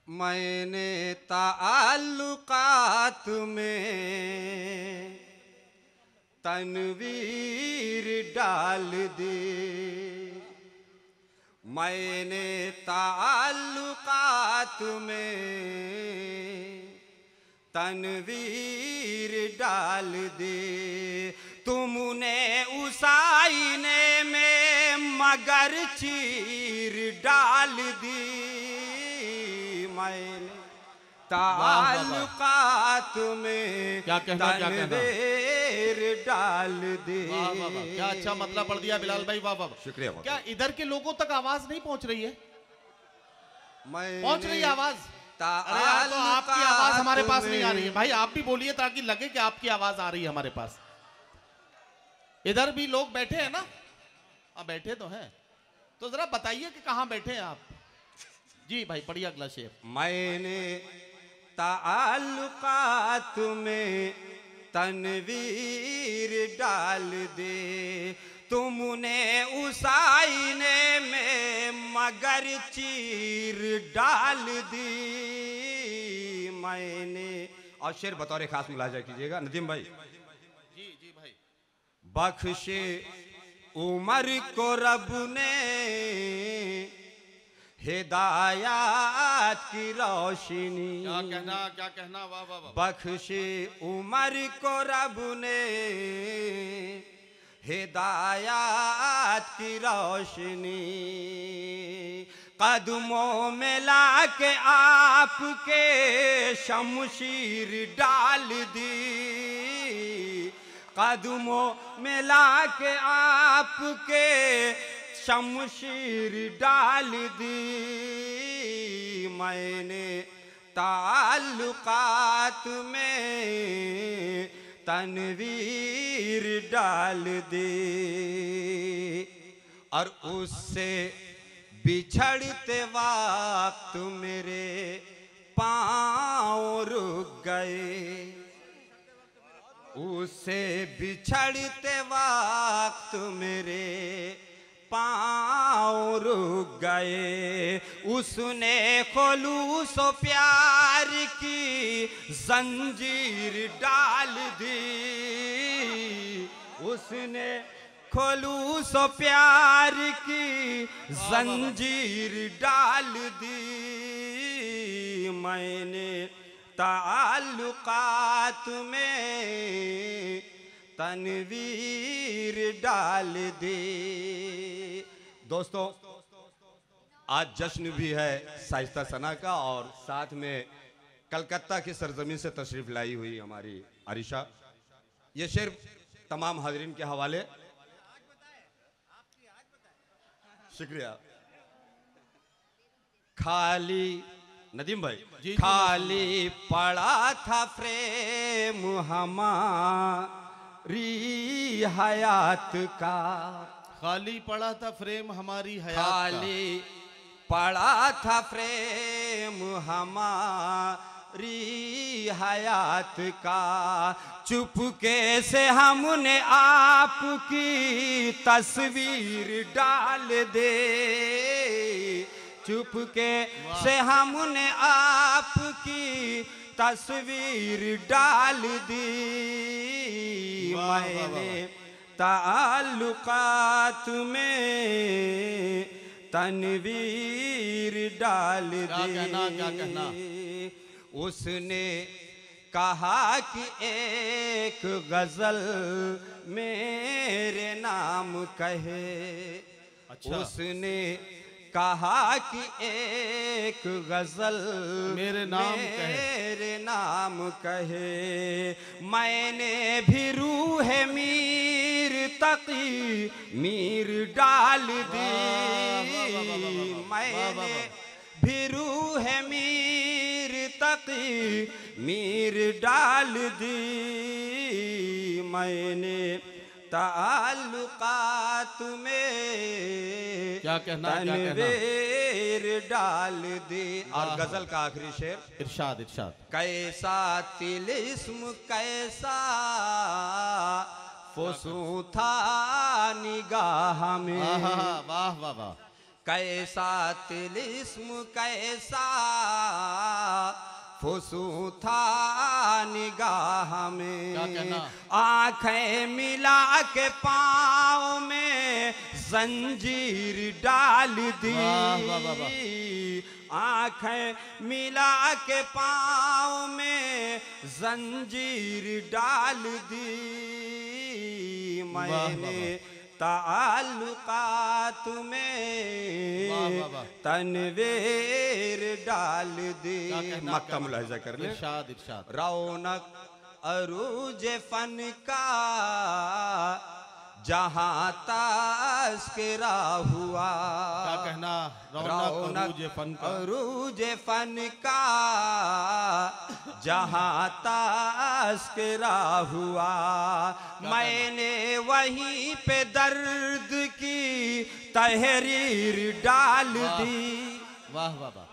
मैंने ताल्लुकात में तनवीर डाल दी, मैंने ताल्लुकात में तनवीर डाल दी। तुमने उस आईने में मगर चीर डाल दी, मैंने ताल्लुकात में तनवीर डाल दी। क्या अच्छा मतलब पढ़ दिया बिलाल भाई, वाह वाह। शुक्रिया। क्या इधर के लोगों तक आवाज नहीं पहुंच रही है? पहुंच रही है आवाज? अरे यार, तो आपकी आवाज हमारे पास नहीं आ रही है भाई, आप भी बोलिए ताकि लगे कि आपकी आवाज आ रही है हमारे पास। इधर भी लोग बैठे हैं ना? हाँ बैठे तो हैं, तो जरा बताइए कि कहाँ बैठे हैं आप। जी भाई पढ़िए अगला शेर। मैंने ताल्लुकात में तनवीर डाल दे, तुमने उस आईने में मगर चीर डाल दी। मैंने और शेर बतौर खास मुलाजा कीजिएगा नदीम भाई। जी जी भाई। बख्शे उमर को रब ने हिदायत की रोशनी, क्या कहना वाह वाह वाह। बख्शे उमर को रब ने हिदायत की रोशनी, कदमों में लाके आपके शमशीर डाल दी, कदमों में लाके आपके शमशीर डाल दी। मैंने ताल्लुकात में तनवीर डाल दी, और उससे बिछड़ते वक्त मेरे पाँव रुक गए, उससे बिछड़ते वक्त मेरे पाँव रुक गए। उसने खुलूस प्यार की जंजीर डाल दी, उसने खुलूस प्यार की जंजीर डाल दी। मैंने ताल्लुकात में तनवीर डाल दे। दोस्तों आज जश्न भी है साइस्ता सना का, और साथ में कलकत्ता की सरजमीन से तशरीफ लाई हुई हमारी आरिशा। ये शेर तमाम हाजरीन के हवाले। शुक्रिया। खाली नदीम भाई जी, खाली पड़ा था फ्रेम हमारी हयात का, खाली पड़ा था फ्रेम हमारी हयात का, खाली पड़ा था फ्रेम हमारी हयात का, चुपके से हमने आपकी तस्वीर डाल दे, चुपके से हमने आपकी तस्वीर डाल दी। मैंने ताल्लुकात में तनवीर डाल दी। क्या कहना? उसने कहा कि एक गजल मेरे नाम कहे, अच्छा। उसने कहा कि एक गजल मेरे नाम कहे, मैंने भी रूह मीर तकी मीर डाल दी, मैंने भी रूह मीर तकी मीर डाल दी। मैंने ताल्लुकात में क्या कहना तनवीर डाल दी। और गजल का आखिरी शेर इरशाद इरशाद। कैसा तिलिस्म कैसा फुसू था निगाह में, वाह वाह वाह। कैसा तिलिस्म कैसा फुसू था निगाह में, आंखें मिला के पाँव में जंजीर डाल दी, आंखें मिला के पाँव में जंजीर डाल दी, मैंने ताल्लुकात में तनवीर डाल दी। मक्का मुलाहिजा कर ले। इरशाद इरशाद। रौनक अरूज फन का जहाँ तस्करा हुआ, क्या कहना, रौनक अरूज फन का जहाँ तस्करा हुआ, मैंने वहीं पे दर्द की तहरीर डाल दी। वाह वाह वाह।